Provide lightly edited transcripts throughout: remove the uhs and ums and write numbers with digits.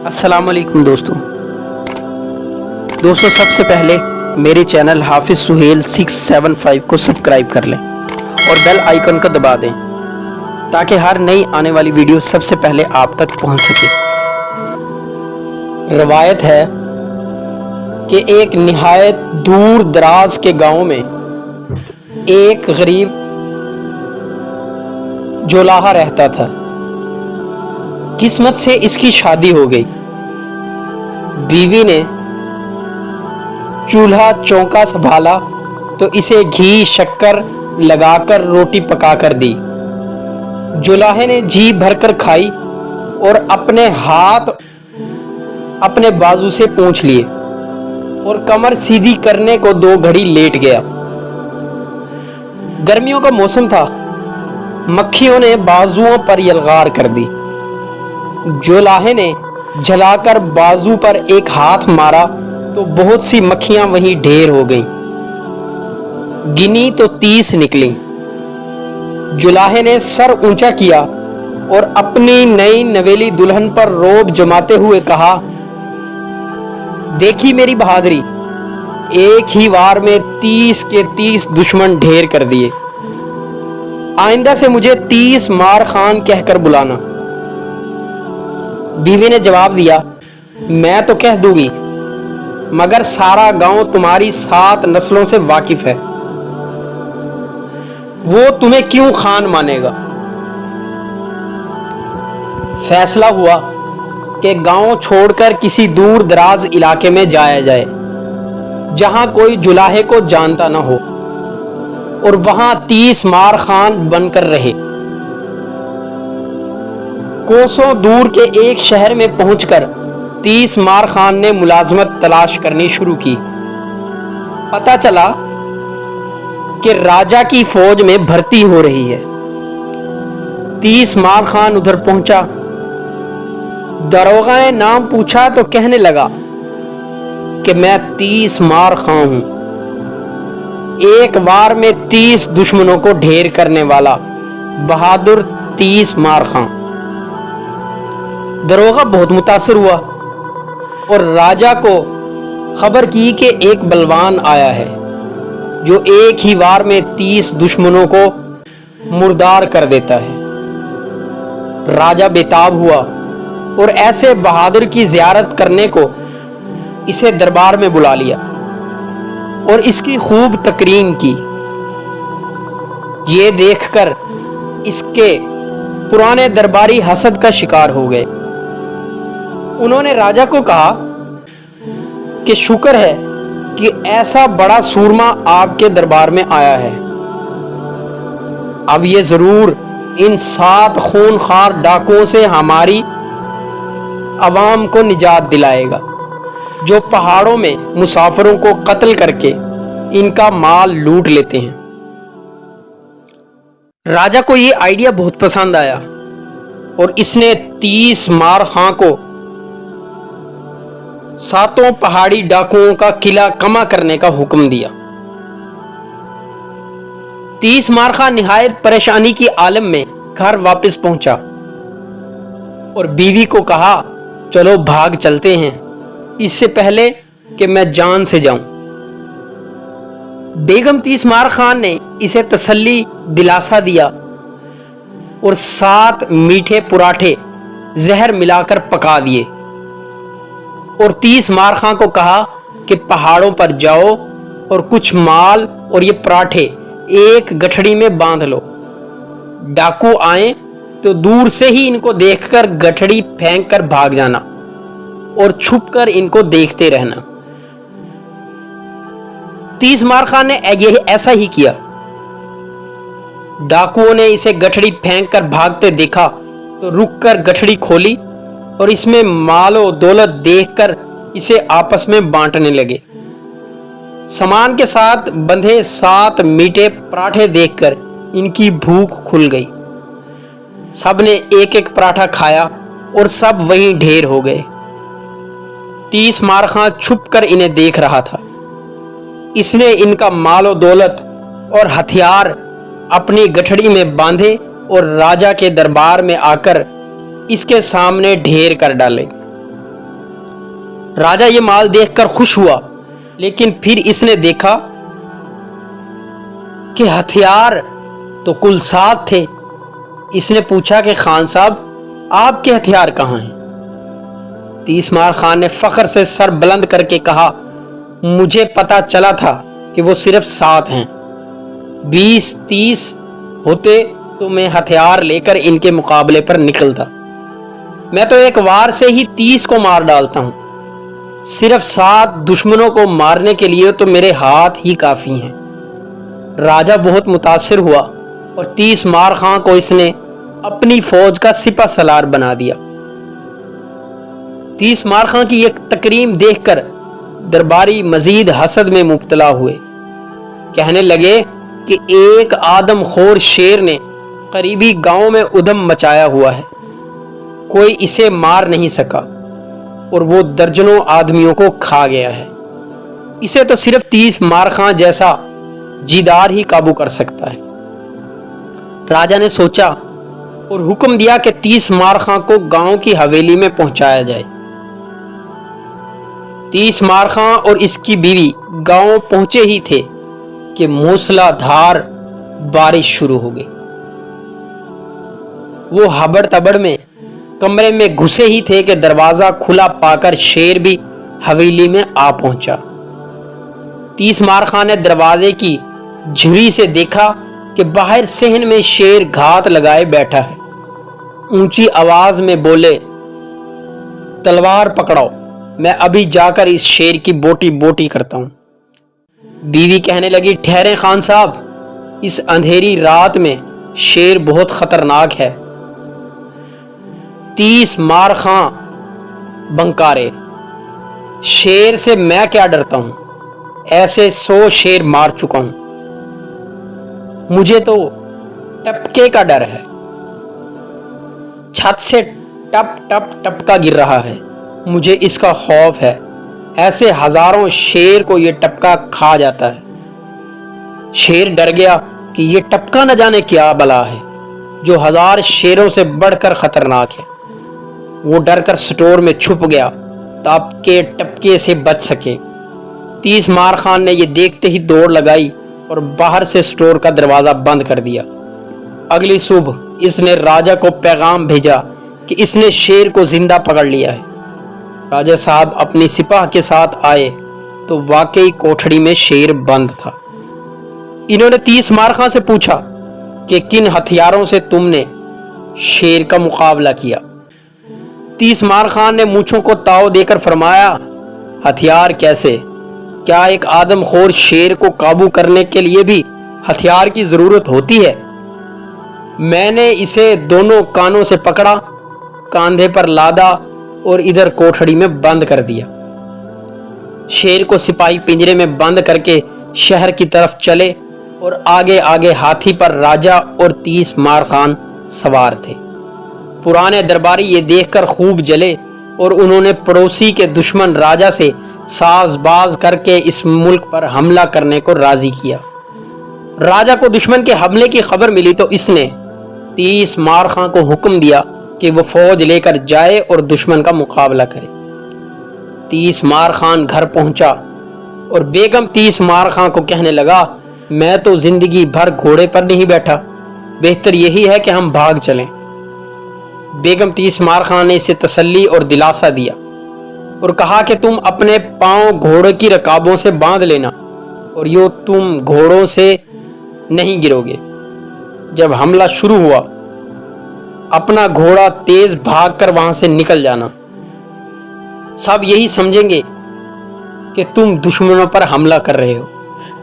السلام علیکم دوستوں سب سے پہلے میرے چینل حافظ سہیل 675 کو سبسکرائب کر لیں اور بیل آئیکن کو دبا دیں تاکہ ہر نئی آنے والی ویڈیو سب سے پہلے آپ تک پہنچ سکے۔ روایت ہے کہ ایک نہایت دور دراز کے گاؤں میں ایک غریب جولاہا رہتا تھا۔ قسمت سے اس کی شادی ہو گئی۔ بیوی نے چولہا چونکا سنبھالا تو اسے گھی شکر لگا کر روٹی پکا کر دی۔ جولاہے نے جی بھر کر کھائی اور اپنے ہاتھ اپنے بازو سے پونچھ لیے اور کمر سیدھی کرنے کو 2 گھڑی لیٹ گیا۔ گرمیوں کا موسم تھا، مکھیوں نے بازوؤں پر یلغار کر دی۔ جولاہے نے جھلا کر بازو پر ایک ہاتھ مارا تو بہت سی مکھیاں وہیں ڈھیر ہو گئیں۔ گنی تو 30 نکلیں۔ جولاہے نے سر اونچا کیا اور اپنی نئی نویلی دلہن پر روب جماتے ہوئے کہا، دیکھی میری بہادری، ایک ہی وار میں 30 کے 30 دشمن ڈھیر کر دیے۔ آئندہ سے مجھے 30 مار خان کہہ کر بلانا۔ بیوی نے جواب دیا، میں تو کہہ دوں گی، مگر سارا گاؤں تمہاری 7 نسلوں سے واقف ہے، وہ تمہیں کیوں خان مانے گا؟ فیصلہ ہوا کہ گاؤں چھوڑ کر کسی دور دراز علاقے میں جایا جائے جہاں کوئی جولاہے کو جانتا نہ ہو اور وہاں 30 مار خان بن کر رہے۔ کوسوں دور کے ایک شہر میں پہنچ کر 30 مار خان نے ملازمت تلاش کرنی شروع کی۔ پتہ چلا کہ راجا کی فوج میں بھرتی ہو رہی ہے۔ 30 مار خان ادھر پہنچا۔ داروغہ نے نام پوچھا تو کہنے لگا کہ میں 30 مار خان ہوں، ایک وار میں 30 دشمنوں کو ڈھیر کرنے والا بہادر 30 مار خان۔ داروغہ بہت متاثر ہوا اور راجا کو خبر کی کہ ایک بلوان آیا ہے جو ایک ہی وار میں 30 دشمنوں کو مردار کر دیتا ہے۔ راجا بیتاب ہوا اور ایسے بہادر کی زیارت کرنے کو اسے دربار میں بلا لیا اور اس کی خوب تکریم کی۔ یہ دیکھ کر اس کے پرانے درباری حسد کا شکار ہو گئے۔ انہوں نے راجا کو کہا کہ شکر ہے کہ ایسا بڑا سورما آپ کے دربار میں آیا ہے، اب یہ ضرور ان 7 خونخوار ڈاکوؤں سے ہماری عوام کو نجات دلائے گا جو پہاڑوں میں مسافروں کو قتل کر کے ان کا مال لوٹ لیتے ہیں۔ راجا کو یہ آئیڈیا بہت پسند آیا اور اس نے 30 مار خان کو 7 پہاڑی ڈاکوؤں کا قلعہ کما کرنے کا حکم دیا۔ 30 مار خان نہایت پریشانی کی عالم میں گھر واپس پہنچا اور بیوی کو کہا، چلو بھاگ چلتے ہیں اس سے پہلے کہ میں جان سے جاؤں۔ بیگم 30 مار خان نے اسے تسلی دلاسا دیا اور 7 میٹھے پراٹھے زہر ملا کر پکا دیے اور 30 مار خان کو کہا کہ پہاڑوں پر جاؤ اور کچھ مال اور یہ پراٹھے ایک گٹھڑی میں باندھ لو۔ ڈاکو آئیں تو دور سے ہی ان کو دیکھ کر گٹھڑی پھینک کر بھاگ جانا اور چھپ کر ان کو دیکھتے رہنا۔ 30 مار خان نے ایسا ہی کیا۔ ڈاکوؤں نے اسے گٹھڑی پھینک کر بھاگتے دیکھا تو رک کر گٹھڑی کھولی اور اس میں مال و دولت دیکھ کر اسے آپس میں بانٹنے لگے۔ سامان کے ساتھ بندھے 7 میٹھے پراٹھے دیکھ کر ان کی بھوک کھل گئی۔ سب نے ایک ایک پراٹھا کھایا اور سب وہیں ڈھیر ہو گئے۔ 30 مار خان چھپ کر انہیں دیکھ رہا تھا۔ اس نے ان کا مال و دولت اور ہتھیار اپنی گٹھڑی میں باندھے اور راجا کے دربار میں آ کر اس کے سامنے ڈھیر کر ڈالے۔ राजा ये माल देखकर खुश हुआ, लेकिन फिर इसने देखा कि हथियार तो कुल 7 थे। इसने पूछा कि खान साहब, आपके हथियार कहाँ हैं? तीसमार खान ने फख्र से सर बुलंद करके कहा, मुझे पता चला था कि वो सिर्फ 7 हैं। 20-30 होते तो मैं हथियार लेकर इनके मुकाबले पर निकलता। मैं तो एक वार से ही 30 को मार डालता हूं। सिर्फ 7 दुश्मनों को मारने के लिए तो मेरे हाथ ही काफी हैं। राजा बहुत मुतासिर हुआ और तीसमार खां को इसने अपनी फौज का सिपा सलार बना दिया। तीसमार खां की एक तकरीम देखकर दरबारी मजीद हसद में मुब्तला हुए। कहने लगे कि एक आदमखोर शेर ने करीबी गांव में उधम मचाया हुआ है, कोई इसे मार नहीं सका और वो दर्जनों आदमियों को खा गया है। इसे तो सिर्फ तीसमार खां जैसा जीदार ही काबू कर सकता है। राजा ने सोचा और हुक्म दिया कि तीसमार खां को गांव की हवेली में पहुंचाया जाए। तीसमार खां और इसकी बीवी गांव पहुंचे ही थे कि मूसलाधार बारिश शुरू हो गई। वो हबड़ तबड़ में कमरे में घुसे ही थे कि दरवाजा खुला पाकर शेर भी हवेली में आ पहुंचा। तीसमार खां ने दरवाजे की झुरी से देखा कि बाहर सहन में शेर घात लगाए बैठा है। ऊंची आवाज में बोले, तलवार पकड़ाओ, मैं अभी जाकर इस शेर की बोटी बोटी करता हूं। बीवी कहने लगी, ठहरें खान साहब, इस अंधेरी रात में शेर बहुत खतरनाक है। तीसमार खां बंकारे, शेर से मैं क्या डरता हूं, ऐसे 100 शेर मार चुका हूं, मुझे तो टपके का डर है। छत से टप टप टपका गिर रहा है, मुझे इसका खौफ है। ऐसे हजारों शेर को ये टपका खा जाता है। शेर डर गया कि ये टपका न जाने क्या बला है, जो 1000 शेरों से बढ़कर खतरनाक है। वो डर कर स्टोर में छुप गया ताकि टपके से बच सके। तीसमार खान ने ये देखते ही दौड़ लगाई और बाहर से स्टोर का दरवाजा बंद कर दिया। अगली सुबह इसने राजा को पैगाम भेजा कि इसने शेर को जिंदा पकड़ लिया है। राजा साहब अपनी सिपाह के साथ आए तो वाकई कोठड़ी में शेर बंद था। इन्होंने तीसमार खां से पूछा कि किन हथियारों से तुमने शेर का मुकाबला किया? तीसमार खान ने मूंछों को ताव देकर फरमाया, हथियार कैसे? क्या एक आदमखोर शेर को काबू करने के लिए भी हथियार की जरूरत होती है? मैंने इसे दोनों कानों से पकड़ा, कांधे पर लादा और इधर कोठड़ी में बंद कर दिया। शेर को सिपाही पिंजरे में बंद करके शहर की तरफ चले और आगे आगे हाथी पर राजा और तीसमार खान सवार थे। पुराने दरबारी ये देखकर खूब जले और उन्होंने पड़ोसी के दुश्मन राजा से साजबाज करके इस मुल्क पर हमला करने को राजी किया। राजा को दुश्मन के हमले की खबर मिली तो इसने तीसमार खां को हुक्म दिया कि वो फौज लेकर जाए और दुश्मन का मुकाबला करे। तीसमार खान घर पहुंचा और बेगम तीसमार खां को कहने लगा, मैं तो जिंदगी भर घोड़े पर नहीं बैठा, बेहतर यही है कि हम भाग चलें। बेगम तीसमार खां ने इसे तसल्ली और दिलासा दिया और कहा कि तुम अपने पांव घोड़े की रकाबों से बांध लेना और यो तुम घोड़ों से नहीं गिरोगे। जब हमला शुरू हुआ अपना घोड़ा तेज भागकर वहां से निकल जाना। सब यही समझेंगे कि तुम दुश्मनों पर हमला कर रहे हो।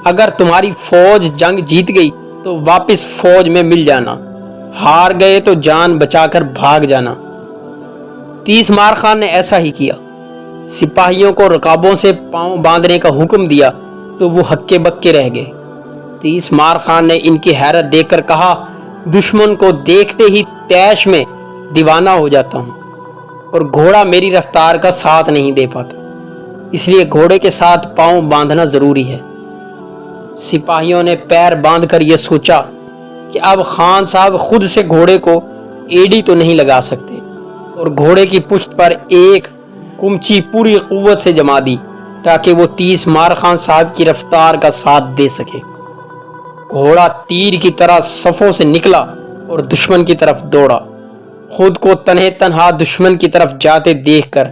अगर तुम्हारी फौज जंग जीत गई तो वापस फौज में मिल जाना, हार गए तो जान बचाकर भाग जाना। तीसमार खान ने ऐसा ही किया। सिपाहियों को रकाबों से पांव बांधने का हुक्म दिया तो वो हक्के बक्के रह गए। तीसमार खान ने इनकी हैरत देखकर कहा, दुश्मन को देखते ही तैश में दीवाना हो जाता हूं और घोड़ा मेरी रफ्तार का साथ नहीं दे पाता, इसलिए घोड़े के साथ पांव बांधना जरूरी है। सिपाहियों ने पैर बांधकर यह सोचा कि अब खान साहब खुद से घोड़े को एड़ी तो नहीं लगा सकते और घोड़े की पुश्त पर एक कुमची पूरी कुव्वत से जमा दी ताकि वो 30 मार खान साहब की रफ्तार का साथ दे सके। घोड़ा तीर की तरह सफ़ों से निकला और दुश्मन की तरफ दौड़ा। खुद को तन्हे तन्हा दुश्मन की तरफ जाते देखकर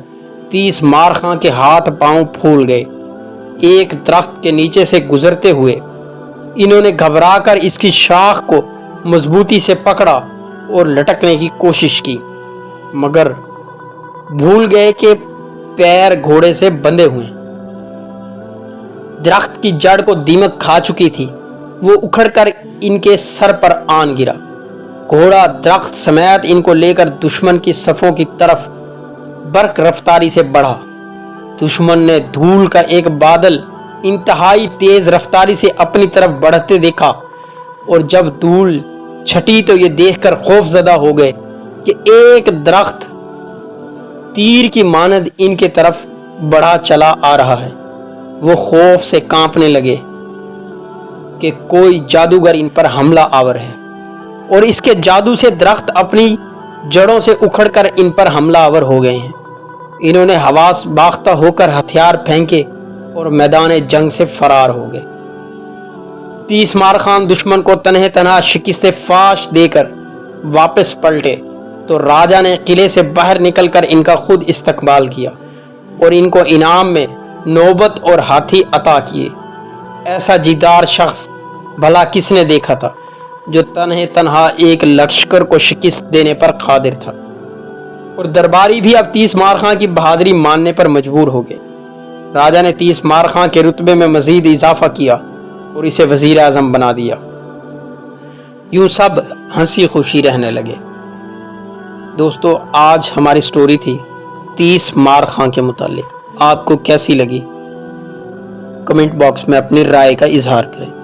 30 मार खां के हाथ पांव फूल गए। एक दरख्त के नीचे से गुजरते हुए इन्होंने घबराकर इसकी शाख को मजबूती से पकड़ा और लटकने की कोशिश की, मगर भूल गए कि पैर घोड़े से बंधे हुए। दरख्त की जड़ को दीमक खा चुकी थी, वो उखड़कर इनके सर पर आन गिरा। घोड़ा दरख्त समेत इनको लेकर दुश्मन की सफ़ों की तरफ बर्क रफ्तारी से बढ़ा। दुश्मन ने धूल का एक बादल इंतहाई तेज रफ्तारी से अपनी तरफ बढ़ते देखा और जब धूल छटी तो ये देखकर खौफजदा हो गए कि एक दरख्त तीर की मानद इनके तरफ बढ़ा चला आ रहा है। वो खौफ से कांपने लगे कि कोई जादूगर इन पर हमला आवर है और इसके जादू से दरख्त अपनी जड़ों से उखड़कर इन पर हमला आवर हो गए हैं। इन्होंने हवास बाख्ता होकर हथियार फेंके और मैदान जंग से फरार हो गए। 30 मार खान दुश्मन को तन्हे तन्हा शिकस्त फाश देकर वापस पलटे तो राजा ने किले से बाहर निकलकर इनका खुद इस्तकबाल किया और इनको इनाम में नौबत और हाथी अता किए। ऐसा जीदार शख्स भला किसने देखा था जो तन्हे तन्हा एक लश्कर को शिकस्त देने पर कादिर था। और दरबारी भी अब 30 मार खां की बहादुरी मानने पर मजबूर हो गए। राजा ने 30 मार खां के रुतबे में मजीद इजाफा किया और इसे वजीर आजम बना दिया। यूं सब हंसी खुशी रहने लगे। दोस्तों, आज हमारी स्टोरी थी 30 मार खां के मुतालिक। आपको कैसी लगी? कमेंट बॉक्स में अपनी राय का इजहार करें।